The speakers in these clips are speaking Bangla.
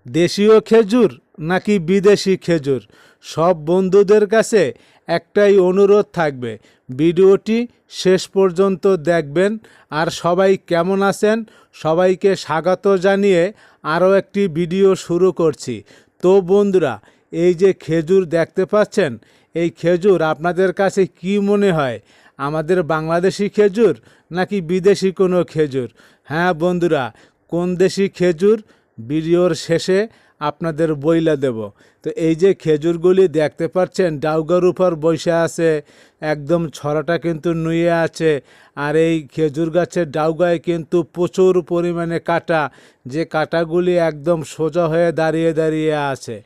দেশীয় খেজুর নাকি বিদেশি খেজুর? সব বন্ধুদের কাছে একটাই অনুরোধ থাকবে, ভিডিওটি শেষ পর্যন্ত দেখবেন। আর সবাই কেমন আছেন? সবাইকে স্বাগত জানিয়ে আরও একটি ভিডিও শুরু করছি। তো বন্ধুরা, এই যে খেজুর দেখতে পাচ্ছেন, এই খেজুর আপনাদের কাছে কি মনে হয়? আমাদের বাংলাদেশি খেজুর নাকি বিদেশি কোনো খেজুর? হ্যাঁ বন্ধুরা, কোন দেশি খেজুর ভিডিওর শেষে আপনাদের বইলা দেব। তো এই যে খেজুরগুলি দেখতে পাচ্ছেন, ডাউগার উপর বসে আছে, একদম ছড়াটা কিন্তু নুয়ে আছে। আর এই খেজুর গাছের ডাউগায় কিন্তু প্রচুর পরিমাণে কাটা, যে কাটাগুলি একদম সোজা হয়ে দাঁড়িয়ে দাঁড়িয়ে আছে।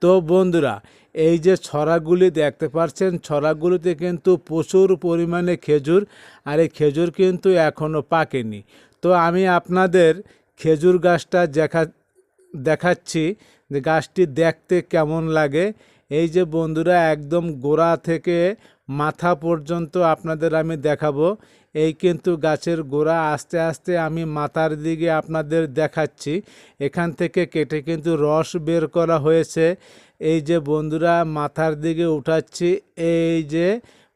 তো বন্ধুরা, এই যে ছড়াগুলি দেখতে পাচ্ছেন, ছড়াগুলিতে কিন্তু প্রচুর পরিমাণে খেজুর, আর এই খেজুর কিন্তু এখনও পাকেনি। তো আমি আপনাদের খেজুর গাছটা দেখাচ্ছি যে গাছটি দেখতে কেমন লাগে। এই যে বন্ধুরা, একদম গোড়া থেকে মাথা পর্যন্ত আপনাদের আমি দেখাবো। এই কিন্তু গাছের গোড়া, আস্তে আস্তে আমি মাথার দিকে আপনাদের দেখাচ্ছি। এখান থেকে কেটে কিন্তু রস বের করা হয়েছে। এই যে বন্ধুরা, মাথার দিকে উঠাচ্ছি, এই যে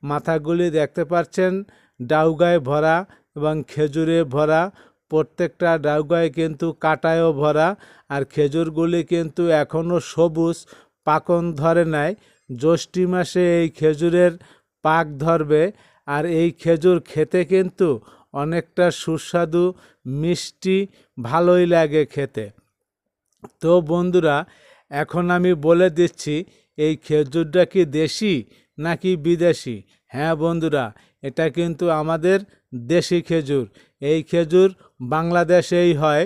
মাথাগুলি দেখতে পাচ্ছেন ডাউগায় ভরা এবং খেজুরে ভরা। প্রত্যেকটা ডাউগায় কিন্তু কাটায়ও ভরা। আর খেজুরগুলি কিন্তু এখনও সবুজ, পাকন ধরে নাই। জ্যৈষ্ঠ মাসে এই খেজুরের পাক ধরবে। আর এই খেজুর খেতে কিন্তু অনেকটা সুস্বাদু, মিষ্টি, ভালোই লাগে খেতে। তো বন্ধুরা, এখন আমি বলে দিচ্ছি এই খেজুরটা কি দেশি নাকি বিদেশি। হ্যাঁ বন্ধুরা, এটা কিন্তু আমাদের দেশি খেজুর। এই খেজুর বাংলাদেশেই হয়।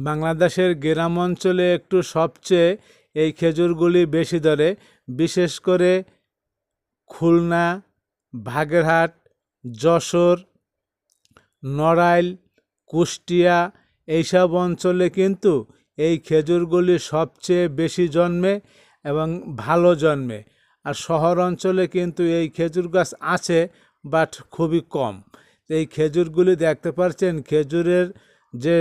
বাংলাদেশের গ্রাম অঞ্চলে একটু সবচেয়ে এই খেজুরগুলি বেশি ধরে, বিশেষ করে খুলনা, বাগেরহাট, যশোর, নড়াইল, কুষ্টিয়া এইসব অঞ্চলে কিন্তু এই খেজুরগুলি সবচেয়ে বেশি জন্মে এবং ভালো জন্মে। আর শহর অঞ্চলে কিন্তু এই খেজুর গাছ আছে, বাট খুবই কম। এই খেজুরগুলি দেখতে পাচ্ছেন, খেজুরের যে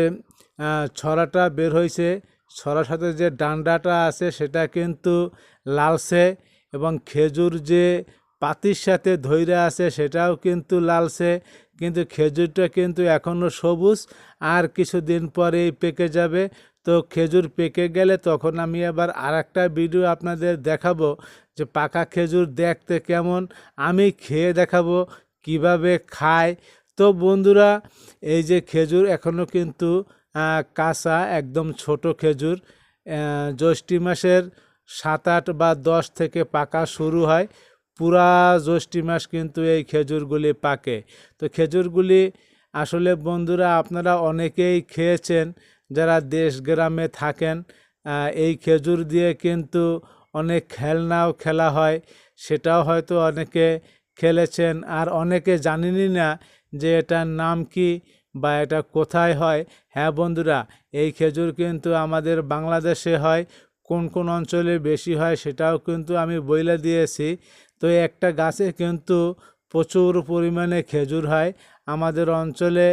ছড়াটা বের হয়েছে, ছড়ার সাথে যে ডান্ডাটা আছে সেটা কিন্তু লালচে, এবং খেজুর যে পাতির সাথে ধইরা আছে সেটাও কিন্তু লালচে। কিন্তু খেজুরটা কিন্তু এখনও সবুজ, আর কিছুদিন পরেই পেকে যাবে। তো খেজুর পেকে গেলে তখন আমি আবার আরেকটা ভিডিও আপনাদের দেখাবো যে পাকা খেজুর দেখতে কেমন, আমি খেয়ে দেখাবো কিভাবে খায়। তো বন্ধুরা, এই যে খেজুর এখনও কিন্তু কাঁচা, একদম ছোট খেজুর। জ্যৈষ্ঠ মাসের 7, 8 বা 10 থেকে পাকা শুরু হয়। পুরা জ্যৈষ্ঠ মাস কিন্তু এই খেজুরগুলি পাকে। তো খেজুরগুলি আসলে বন্ধুরা আপনারা অনেকেই খেয়েছেন যারা দেশ গ্রামে থাকেন। এই খেজুর দিয়ে কিন্তু অনেক খেলনাও খেলা হয়, সেটাও হয়তো অনেকে খেলেছেন। আর অনেকে জানেনই না যে এটার নাম কি বা এটা কোথায় হয়। হ্যাঁ বন্ধুরা, এই খেজুর কিন্তু আমাদের বাংলাদেশে হয়। কোন কোন অঞ্চলে বেশি হয় সেটাও কিন্তু আমি বইলে দিয়েছি। তো একটা গাছে কিন্তু প্রচুর পরিমাণে খেজুর হয়। আমাদের অঞ্চলে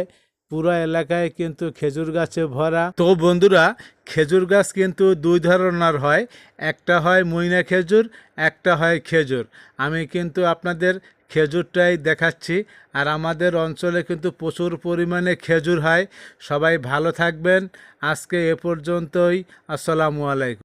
পুরো এলাকায় কিন্তু খেজুর গাছে ভরা। তো বন্ধুরা, খেজুর গাছ কিন্তু দুই ধরনের হয়, একটা হয় মইনা খেজুর, একটা হয় খেজুর। আমি কিন্তু আপনাদের খেজুরটাই দেখাচ্ছি। আর আমাদের অঞ্চলে কিন্তু প্রচুর পরিমাণে খেজুর হয়। সবাই ভালো থাকবেন। আজকে এ পর্যন্তই। আসসালামু আলাইকুম।